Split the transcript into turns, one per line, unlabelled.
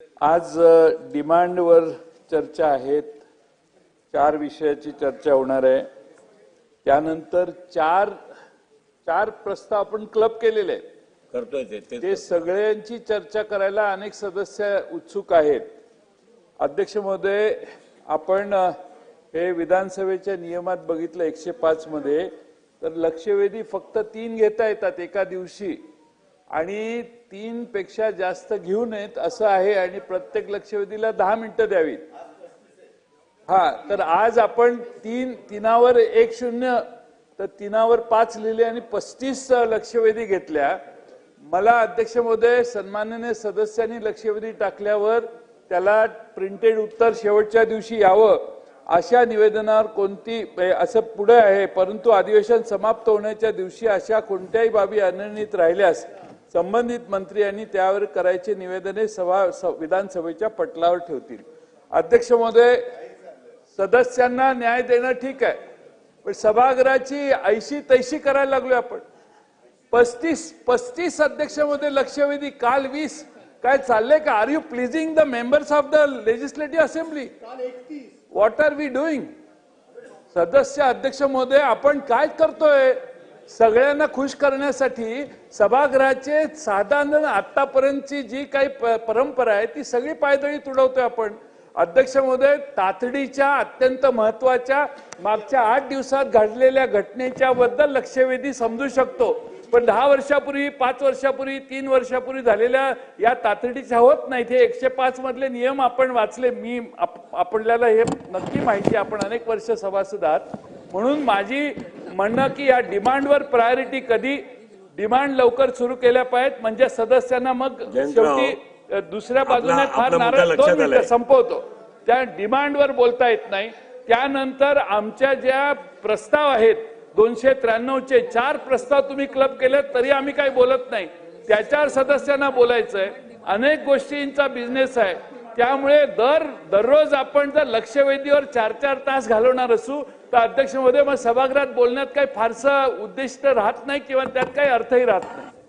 आज डिमांडवर चर्चा आहेत, 4 विषयाची चर्चा होणार आहे। त्यानंतर चार प्रस्ताव आपण क्लब केलेले आहेत,
करतोय
ते सगळ्यांची चर्चा करायला अनेक सदस्य उत्सुक आहेत। अध्यक्ष महोदय, आपण हे विधानसभेच्या नियमात बघितलं 105 मध्ये, तर लक्षवेधी फक्त 3 घेता येतात एका दिवशी आणि 3 पेक्षा जास्त घेऊ नयेत असं आहे आणि प्रत्येक लक्षवेधीला 10 मिनिटं द्यावीत। तर आज आपण तीनावर 1-0 तर 3वर 5 लिहिले आणि 35 लक्षवेधी घेतल्या। मला अध्यक्ष महोदय, सन्माननीय सदस्यांनी लक्षवेधी टाकल्यावर त्याला प्रिंटेड उत्तर शेवटच्या दिवशी यावं अशा निवेदनावर कोणती असं पुढे आहे, परंतु अधिवेशन समाप्त होण्याच्या दिवशी अशा कोणत्याही बाबी अनिर्णित राहिल्यास संबंधित मंत्री यांनी त्यावर करायचे निवेदने विधानसभेच्या पटलावर ठेवतील। अध्यक्ष महोदय, सदस्यांना न्याय देणं ठीक आहे, पण सभागृहाची ऐशी तैशी करायला लागलोय आपण। 35 अध्यक्ष महोदय लक्षवेधी, काल 20। काय चाललंय का? Are you pleasing the members of the legislative assembly? What are we doing? सदस्य अध्यक्ष महोदय, आपण काय करतोय? सगळ्यांना खुश करण्यासाठी सभागृहाचे साधारण आतापर्यंतची जी काही परंपरा आहे ती सगळी पायदळी तुडवतोय आपण। अध्यक्ष महोदय, तातडीच्या अत्यंत महत्वाच्या मागच्या 8 दिवसात घडलेल्या घटनेच्या बद्दल लक्षवेधी समजू शकतो, पण 10 वर्षापूर्वी, 5 वर्षापूर्वी, 3 वर्षापूर्वी झालेल्या या तातडीच्या होत नाहीत। हे 105 मधले नियम आपण वाचले, आपल्याला हे नक्की माहिती, आपण अनेक वर्ष सभासद आहात। म्हणून माझी म्हणणं की या डिमांडवर प्रायोरिटी कधी, डिमांड लवकर सुरू केल्या पाहिजेत, म्हणजे सदस्यांना मग शेवटी दुसऱ्या बाजूने फार नाराज 2 मिनिटं संपवतो, त्या डिमांडवर बोलता येत नाही। त्यानंतर आमच्या ज्या प्रस्ताव आहेत 293चे 4 प्रस्ताव तुम्ही क्लब केले तरी आम्ही काही बोलत नाही, त्याच्यावर सदस्यांना बोलायचंय। अनेक गोष्टींचा बिझनेस आहे, त्यामुळे दररोज आपण जर लक्षवेधीवर 4-4 तास घालवणार असू तर अध्यक्ष महोदय, मग सभागृहात बोलण्यात काही फारसं उद्दिष्ट राहत नाही किंवा त्यात काही अर्थही राहत नाही।